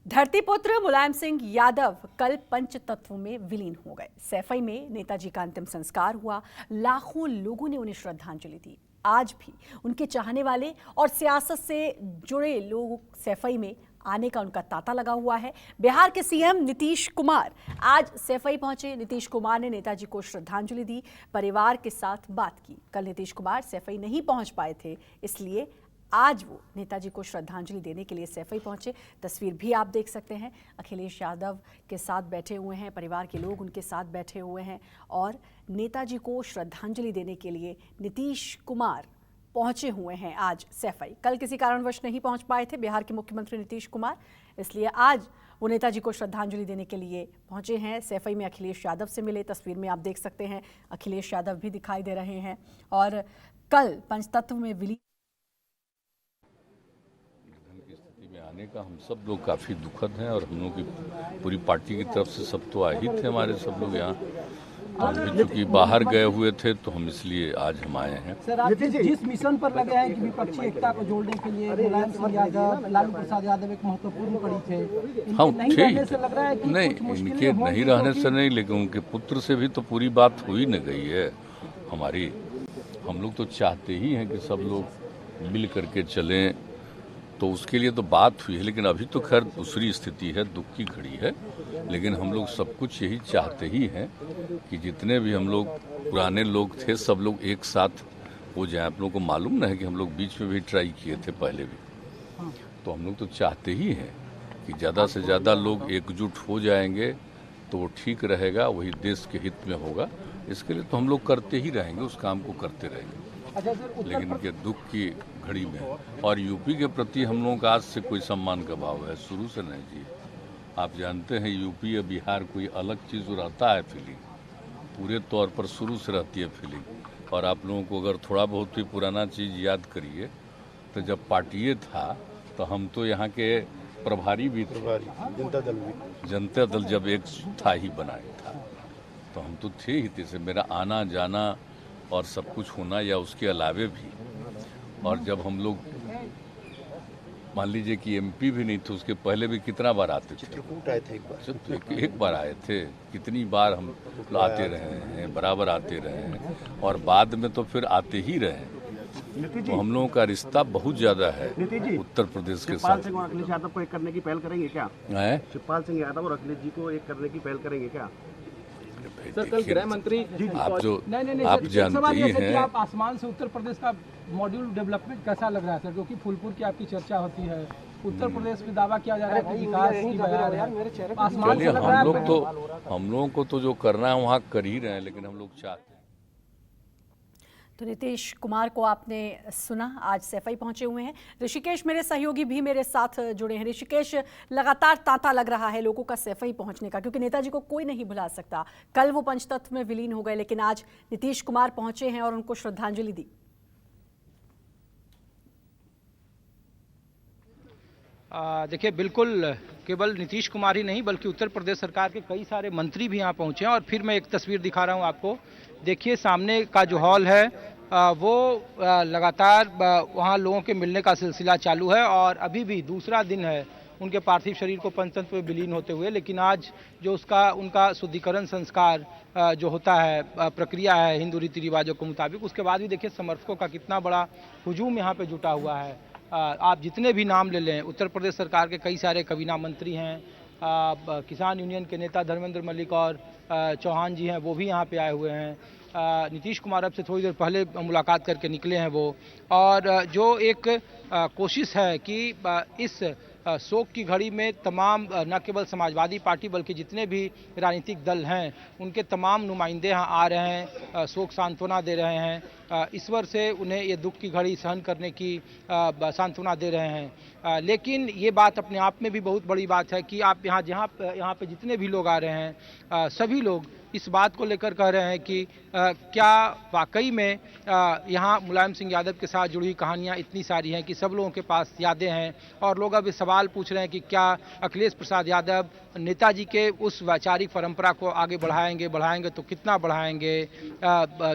धरतीपुत्र मुलायम सिंह यादव कल पंचतत्व में विलीन हो गए। सैफई में नेताजी का अंतिम संस्कार हुआ। लाखों लोगों ने उन्हें श्रद्धांजलि दी। आज भी उनके चाहने वाले और सियासत से जुड़े लोग सैफई में आने का उनका तांता लगा हुआ है। बिहार के सीएम नीतीश कुमार आज सैफई पहुंचे। नीतीश कुमार ने नेताजी को श्रद्धांजलि दी, परिवार के साथ बात की। कल नीतीश कुमार सैफई नहीं पहुंच पाए थे, इसलिए आज वो नेताजी को श्रद्धांजलि देने के लिए सैफई पहुंचे। तस्वीर भी आप देख सकते हैं। अखिलेश यादव के साथ बैठे हुए हैं, परिवार के लोग उनके साथ बैठे हुए हैं और नेताजी को श्रद्धांजलि देने के लिए नीतीश कुमार पहुंचे हुए हैं आज सैफई। कल किसी कारणवश नहीं पहुंच पाए थे बिहार के मुख्यमंत्री नीतीश कुमार, इसलिए आज वो नेताजी को श्रद्धांजलि देने के लिए पहुंचे हैं। सैफई में अखिलेश यादव से मिले। तस्वीर में आप देख सकते हैं अखिलेश यादव भी दिखाई दे रहे हैं। और कल पंचतत्व में विलीन आने का हम सब लोग काफ़ी दुखद हैं और हम लोग की पूरी पार्टी की तरफ से सब तो आए ही थे हमारे सब लोग यहाँ। तो हम भी चूँकि बाहर गए हुए थे तो हम इसलिए आज हम आए हैं। सर, आप जिस मिशन पर लगे हैं कि विपक्षी एकता को जोड़ने के लिए मुलायम सिंह यादव, लालू प्रसाद यादव एक महत्वपूर्ण कड़ी थे। हाँ नहीं रहने से लग रहा है कि नहीं, इनके नहीं रहने से नहीं, लेकिन उनके पुत्र से भी तो पूरी बात हुई न गई है हमारी। हम लोग तो चाहते ही हैं कि सब लोग मिल करके चलें, तो उसके लिए तो बात हुई है। लेकिन अभी तो खैर दूसरी स्थिति है, दुख की घड़ी है। लेकिन हम लोग सब कुछ यही चाहते ही हैं कि जितने भी हम लोग पुराने लोग थे सब लोग एक साथ हो जाएं। आप लोगों को मालूम ना है कि हम लोग बीच में भी ट्राई किए थे पहले भी। तो हम लोग तो चाहते ही हैं कि ज़्यादा से ज़्यादा लोग एकजुट हो जाएंगे तो वो ठीक रहेगा, वही देश के हित में होगा। इसके लिए तो हम लोग करते ही रहेंगे, उस काम को करते रहेंगे। लेकिन ये दुख की घड़ी में और यूपी के प्रति हम लोगों का आज से कोई सम्मान का भाव है, शुरू से नहीं जी। आप जानते हैं यूपी या बिहार कोई अलग चीज़ रहता है फीलिंग, पूरे तौर पर शुरू से रहती है फीलिंग। और आप लोगों को अगर थोड़ा बहुत भी पुराना चीज़ याद करिए तो जब पार्टी था तो हम तो यहाँ के प्रभारी भी थे, जनता दल जब एक था ही बनाया था तो हम तो थे ही थे। मेरा आना जाना और सब कुछ होना या उसके अलावे भी। और जब हम लोग मान लीजिए कि एमपी भी नहीं थे, उसके पहले भी कितना बार आते थे, एक बार आए थे। कितनी बार हम आते रहे हैं, बराबर आते रहे हैं और बाद में तो फिर आते ही रहे। तो हम लोगों का रिश्ता बहुत ज्यादा है उत्तर प्रदेश के साथ। शिवपाल सिंह और अखिलेश यादव को एक करने की पहल करेंगे क्या? शिवपाल सिंह यादव और अखिलेश जी को एक करने की पहल करेंगे क्या? सर, कल गृह मंत्री आप जो नहीं, आप जानते ही हैं, आप आसमान से उत्तर प्रदेश का मॉड्यूल डेवलपमेंट कैसा लग रहा है सर? क्योंकि फूलपुर की आपकी चर्चा होती है, उत्तर प्रदेश में दावा किया जा रहा है कि विकास की बयार है। आसमान से लग रहा है हम लोगों को तो जो करना है वहाँ कर ही रहे हैं, लेकिन हम लोग चाहते हैं। तो नीतीश कुमार को आपने सुना, आज सैफई पहुंचे हुए हैं। ऋषिकेश मेरे सहयोगी भी मेरे साथ जुड़े हैं। ऋषिकेश, लगातार तांता लग रहा है लोगों का सैफई पहुंचने का, क्योंकि नेताजी को कोई नहीं भुला सकता। कल वो पंचतत्व में विलीन हो गए, लेकिन आज नीतीश कुमार पहुंचे हैं और उनको श्रद्धांजलि दी। देखिए, बिल्कुल केवल नीतीश कुमार ही नहीं बल्कि उत्तर प्रदेश सरकार के कई सारे मंत्री भी यहाँ पहुँचे हैं। और फिर मैं एक तस्वीर दिखा रहा हूँ आपको। देखिए, सामने का जो हॉल है वो लगातार वहाँ लोगों के मिलने का सिलसिला चालू है और अभी भी दूसरा दिन है उनके पार्थिव शरीर को पंचतत्व में विलीन होते हुए। लेकिन आज जो उनका शुद्धिकरण संस्कार जो होता है, प्रक्रिया है हिंदू रीति रिवाजों के मुताबिक, उसके बाद भी देखिए समर्थकों का कितना बड़ा हुजूम यहाँ पे जुटा हुआ है। आप जितने भी नाम ले लें, उत्तर प्रदेश सरकार के कई सारे कबीना मंत्री हैं, किसान यूनियन के नेता धर्मेंद्र मलिक और चौहान जी हैं, वो भी यहाँ पे आए हुए हैं। नीतीश कुमार अब से थोड़ी देर पहले मुलाकात करके निकले हैं वो। और जो एक कोशिश है कि इस शोक की घड़ी में तमाम न केवल समाजवादी पार्टी बल्कि जितने भी राजनीतिक दल हैं उनके तमाम नुमाइंदे यहाँ आ रहे हैं, शोक सांत्वना दे रहे हैं, ईश्वर से उन्हें ये दुख की घड़ी सहन करने की सांत्वना दे रहे हैं। लेकिन ये बात अपने आप में भी बहुत बड़ी बात है कि आप यहाँ पे जितने भी लोग आ रहे हैं, सभी लोग इस बात को लेकर कह रहे हैं कि क्या वाकई में यहाँ मुलायम सिंह यादव के साथ जुड़ी हुई कहानियाँ इतनी सारी हैं कि सब लोगों के पास यादें हैं। और लोग अब सवाल पूछ रहे हैं कि क्या अखिलेश प्रसाद यादव नेताजी के उस वैचारिक परंपरा को आगे बढ़ाएंगे तो कितना बढ़ाएंगे।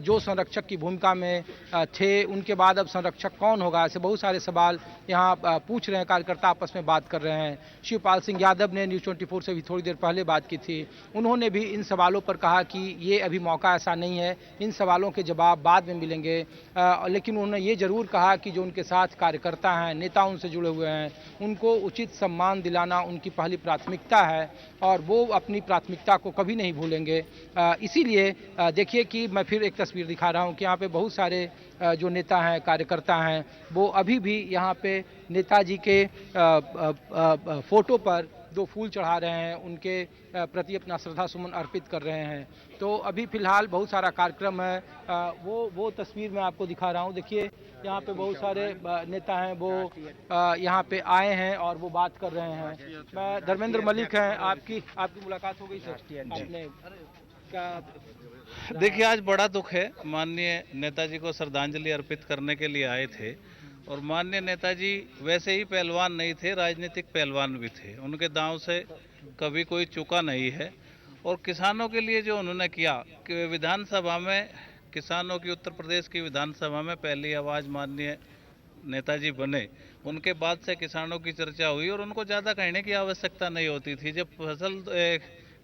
जो संरक्षक की भूमिका में थे उनके बाद अब संरक्षक कौन होगा, ऐसे बहुत सारे सवाल यहाँ पूछ रहे हैं। कार्यकर्ता आपस में बात कर रहे हैं। शिवपाल सिंह यादव ने न्यूज़ 24 से भी थोड़ी देर पहले बात की थी। उन्होंने भी इन सवालों पर कहा कि ये अभी मौका ऐसा नहीं है, इन सवालों के जवाब बाद में मिलेंगे। लेकिन उन्होंने ये जरूर कहा कि जो उनके साथ कार्यकर्ता हैं, नेता उनसे जुड़े हुए हैं, उनको उचित सम्मान दिलाना उनकी पहली प्राथमिकता है और वो अपनी प्राथमिकता को कभी नहीं भूलेंगे। इसीलिए देखिए कि मैं फिर एक तस्वीर दिखा रहा हूँ कि यहाँ पे बहुत सारे जो नेता हैं, कार्यकर्ता हैं, वो अभी भी यहाँ पे नेताजी के फोटो पर जो फूल चढ़ा रहे हैं, उनके प्रति अपना श्रद्धा सुमन अर्पित कर रहे हैं। तो अभी फिलहाल बहुत सारा कार्यक्रम है, वो तस्वीर मैं आपको दिखा रहा हूँ। देखिए यहाँ पे बहुत सारे नेता हैं, वो यहाँ पे आए हैं और वो बात कर रहे हैं। मैं धर्मेंद्र मलिक हैं, आपकी मुलाकात हो गई सर? आपने क्या देखिए, आज बड़ा दुख है। माननीय नेताजी को श्रद्धांजलि अर्पित करने के लिए आए थे और माननीय नेताजी वैसे ही पहलवान नहीं थे, राजनीतिक पहलवान भी थे। उनके दांव से कभी कोई चूका नहीं है। और किसानों के लिए जो उन्होंने किया कि विधानसभा में, किसानों की उत्तर प्रदेश की विधानसभा में पहली आवाज़ माननीय नेताजी बने, उनके बाद से किसानों की चर्चा हुई और उनको ज़्यादा कहने की आवश्यकता नहीं होती थी। जब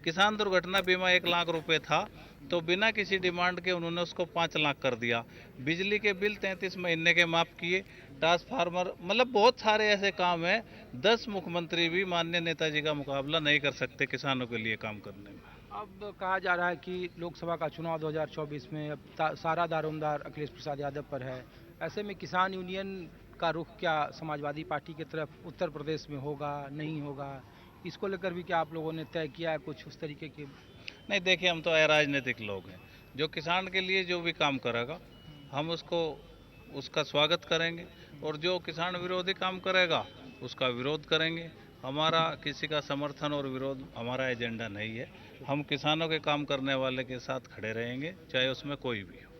किसान दुर्घटना बीमा 1 लाख रुपए था तो बिना किसी डिमांड के उन्होंने उसको 5 लाख कर दिया। बिजली के बिल 33 महीने के माफ़ किए। ट्रांसफार्मर, मतलब बहुत सारे ऐसे काम हैं। 10 मुख्यमंत्री भी माननीय नेताजी का मुकाबला नहीं कर सकते किसानों के लिए काम करने में। अब कहा जा रहा है कि लोकसभा का चुनाव 2024 में अब सारा दारोमदार अखिलेश प्रसाद यादव पर है। ऐसे में किसान यूनियन का रुख क्या समाजवादी पार्टी की तरफ उत्तर प्रदेश में होगा, नहीं होगा, इसको लेकर भी क्या आप लोगों ने तय किया है कुछ उस तरीके के? नहीं, देखिए, हम तो अराजनीतिक लोग हैं। जो किसान के लिए जो भी काम करेगा हम उसका स्वागत करेंगे और जो किसान विरोधी काम करेगा उसका विरोध करेंगे। हमारा किसी का समर्थन और विरोध हमारा एजेंडा नहीं है। हम किसानों के काम करने वाले के साथ खड़े रहेंगे, चाहे उसमें कोई भी हो।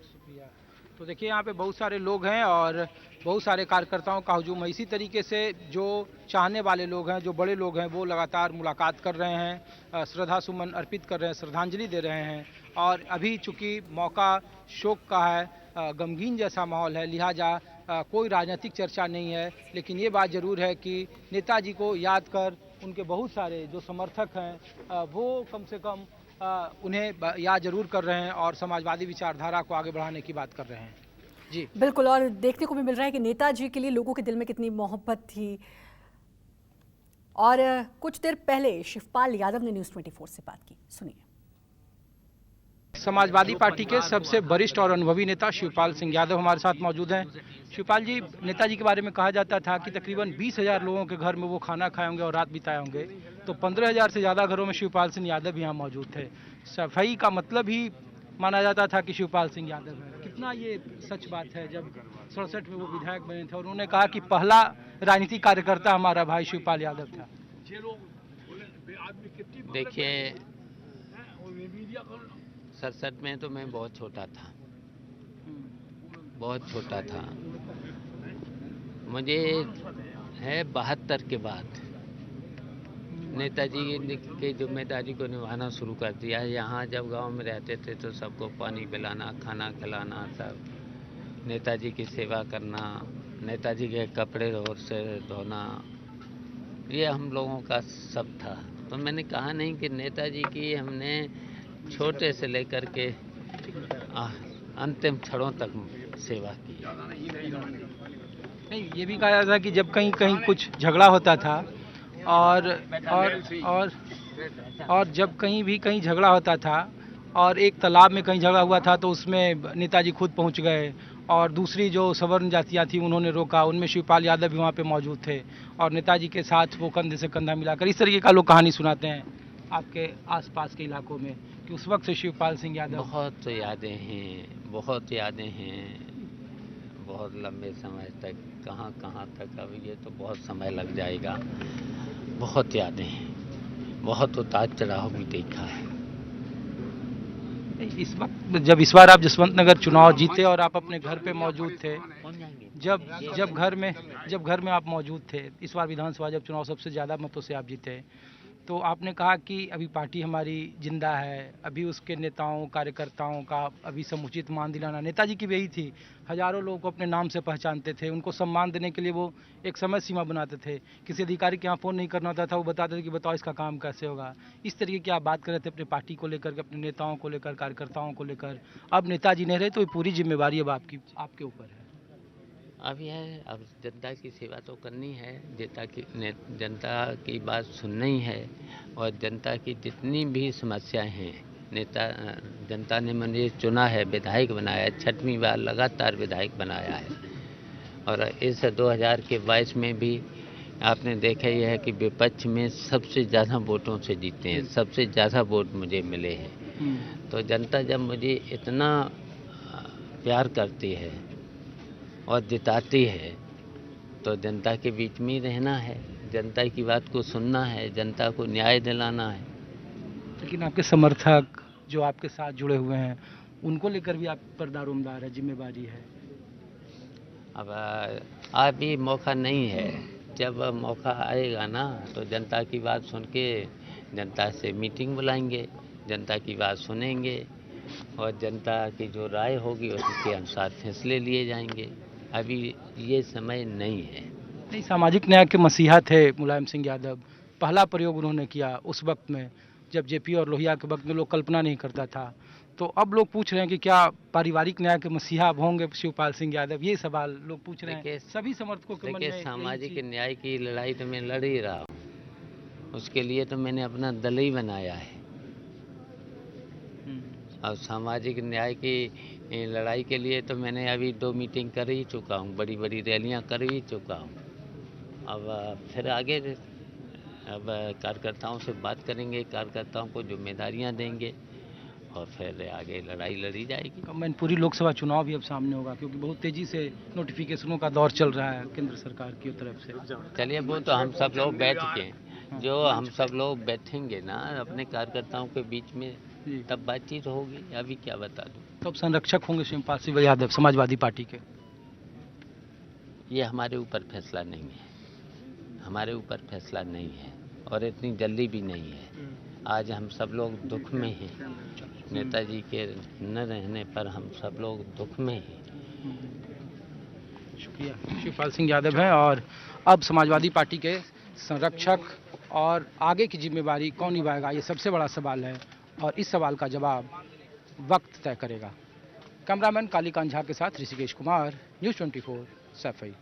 तो देखिए यहाँ पे बहुत सारे लोग हैं और बहुत सारे कार्यकर्ताओं का हुजूम है। इसी तरीके से जो चाहने वाले लोग हैं, जो बड़े लोग हैं, वो लगातार मुलाकात कर रहे हैं, श्रद्धा सुमन अर्पित कर रहे हैं, श्रद्धांजलि दे रहे हैं। और अभी चूंकि मौका शोक का है, गमगीन जैसा माहौल है, लिहाजा कोई राजनीतिक चर्चा नहीं है। लेकिन ये बात ज़रूर है कि नेताजी को याद कर उनके बहुत सारे जो समर्थक हैं वो कम से कम उन्हें याद जरूर कर रहे हैं और समाजवादी विचारधारा को आगे बढ़ाने की बात कर रहे हैं। जी बिल्कुल, और देखने को भी मिल रहा है कि नेताजी के लिए लोगों के दिल में कितनी मोहब्बत थी। और कुछ देर पहले शिवपाल यादव ने न्यूज़ 24 से बात की, सुनिए। समाजवादी पार्टी के सबसे वरिष्ठ और अनुभवी नेता शिवपाल सिंह यादव हमारे साथ मौजूद हैं। शिवपाल जी, नेताजी के बारे में कहा जाता था कि तकरीबन 20,000 लोगों के घर में वो खाना खाए होंगे और रात बिताए होंगे, तो 15,000 से ज़्यादा घरों में शिवपाल सिंह यादव यहाँ मौजूद थे। सफाई का मतलब ही माना जाता था कि शिवपाल सिंह यादव है। कितना ये सच बात है? जब 67 में वो विधायक बने थे और उन्होंने कहा कि पहला राजनीतिक कार्यकर्ता हमारा भाई शिवपाल यादव था। देखिए, 67 में तो मैं बहुत छोटा था, बहुत छोटा था। मुझे है 72 के बाद नेताजी की जिम्मेदारी को निभाना शुरू कर दिया। यहाँ जब गांव में रहते थे तो सबको पानी पिलाना, खाना खिलाना, सब नेताजी की सेवा करना, नेताजी के कपड़े और से धोना, ये हम लोगों का सब था। तो मैंने कहा नहीं कि नेताजी की हमने छोटे से लेकर के अंतिम क्षणों तक सेवा की। नहीं, ये भी कहा जाता था कि जब कहीं कहीं कुछ झगड़ा होता था और जब कहीं भी कहीं झगड़ा होता था और एक तालाब में कहीं झगड़ा हुआ था तो उसमें नेताजी खुद पहुंच गए और दूसरी जो सवर्ण जातियाँ थी उन्होंने रोका, उनमें शिवपाल यादव भी वहाँ पे मौजूद थे और नेताजी के साथ वो कंधे से कंधा मिलाकर, इस तरीके का लोग कहानी सुनाते हैं आपके आसपास के इलाकों में कि उस वक्त से शिवपाल सिंह यादव। बहुत यादें हैं, बहुत यादें हैं, बहुत लंबे समय तक, कहाँ कहाँ तक, अब ये तो बहुत समय लग जाएगा। बहुत यादें हैं, बहुत उतार चढ़ाव भी देखा है। जब इस बार आप जसवंत नगर चुनाव जीते और आप अपने घर पे मौजूद थे, जब घर में आप मौजूद थे, इस बार विधानसभा जब चुनाव सबसे ज़्यादा मतों से आप जीते, तो आपने कहा कि अभी पार्टी हमारी जिंदा है, अभी उसके नेताओं कार्यकर्ताओं का अभी समुचित मान दिलाना। नेताजी की वही थी, हजारों लोगों को अपने नाम से पहचानते थे, उनको सम्मान देने के लिए वो एक समय सीमा बनाते थे। किसी अधिकारी के यहाँ फ़ोन नहीं करना होता था, वो बताते थे कि बताओ इसका काम कैसे होगा। इस तरीके की आप बात कर रहे थे अपने पार्टी को लेकर, अपने नेताओं को लेकर, कार्यकर्ताओं को लेकर। अब नेताजी नहीं रहे तो ये पूरी जिम्मेवारी अब आपके ऊपर है। अब यह अब जनता की सेवा तो करनी है, जनता की बात सुननी है, और जनता की जितनी भी समस्याएं हैं, जनता ने मुझे चुना है, विधायक बनाया, 6वीं बार लगातार विधायक बनाया है। और इस 2022 में भी आपने देखा ही है कि विपक्ष में सबसे ज़्यादा वोटों से जीते हैं, सबसे ज़्यादा वोट मुझे मिले हैं। तो जनता जब मुझे इतना प्यार करती है और जिताती है, तो जनता के बीच में ही रहना है, जनता की बात को सुनना है, जनता को न्याय दिलाना है। लेकिन आपके समर्थक जो आपके साथ जुड़े हुए हैं, उनको लेकर भी आप पर दारोमदार है, जिम्मेवारी है। अब अभी मौका नहीं है, जब मौका आएगा ना तो जनता की बात सुन के जनता से मीटिंग बुलाएंगे, जनता की बात सुनेंगे, और जनता की जो राय होगी उसके अनुसार फैसले लिए जाएंगे। अभी ये समय नहीं है। नहीं, सामाजिक न्याय के मसीहा थे मुलायम सिंह यादव। पहला प्रयोग उन्होंने किया उस वक्त में, जब जेपी और लोहिया के वक्त में लोग कल्पना नहीं करता था। तो अब लोग पूछ रहे हैं कि क्या पारिवारिक न्याय के मसीहा अब होंगे शिवपाल सिंह यादव? ये सवाल लोग पूछ रहे हैं सभी समर्थकों के मन में। सामाजिक न्याय की लड़ाई तो मैं लड़ ही रहा हूँ, उसके लिए तो मैंने अपना दल ही बनाया है। और सामाजिक न्याय की लड़ाई के लिए तो मैंने अभी 2 मीटिंग कर ही चुका हूँ, बड़ी बड़ी रैलियाँ कर ही चुका हूँ। अब फिर आगे अब कार्यकर्ताओं से बात करेंगे, कार्यकर्ताओं को जिम्मेदारियाँ देंगे, और फिर आगे लड़ाई लड़ी जाएगी। मैनपुरी लोकसभा चुनाव भी अब सामने होगा, क्योंकि बहुत तेजी से नोटिफिकेशनों का दौर चल रहा है केंद्र सरकार की तरफ से। चलिए, वो तो हम सब लोग बैठ के हम सब लोग बैठेंगे ना अपने कार्यकर्ताओं के बीच में, तब बातचीत होगी। अभी क्या बता दूं। तो अब संरक्षक होंगे शिवपाल सिंह यादव समाजवादी पार्टी के? ये हमारे ऊपर फैसला नहीं है, हमारे ऊपर फैसला नहीं है, और इतनी जल्दी भी नहीं है। आज हम सब लोग दुख में हैं, नेताजी के न रहने पर हम सब लोग दुख में हैं। शुक्रिया। शिवपाल सिंह यादव हैं, और अब समाजवादी पार्टी के संरक्षक, और आगे की जिम्मेवारी कौन निभाएगा, ये सबसे बड़ा सवाल है, और इस सवाल का जवाब वक्त तय करेगा। कैमरामैन कालीकांत झा के साथ ऋषिकेश कुमार, न्यूज़ 24 सैफई।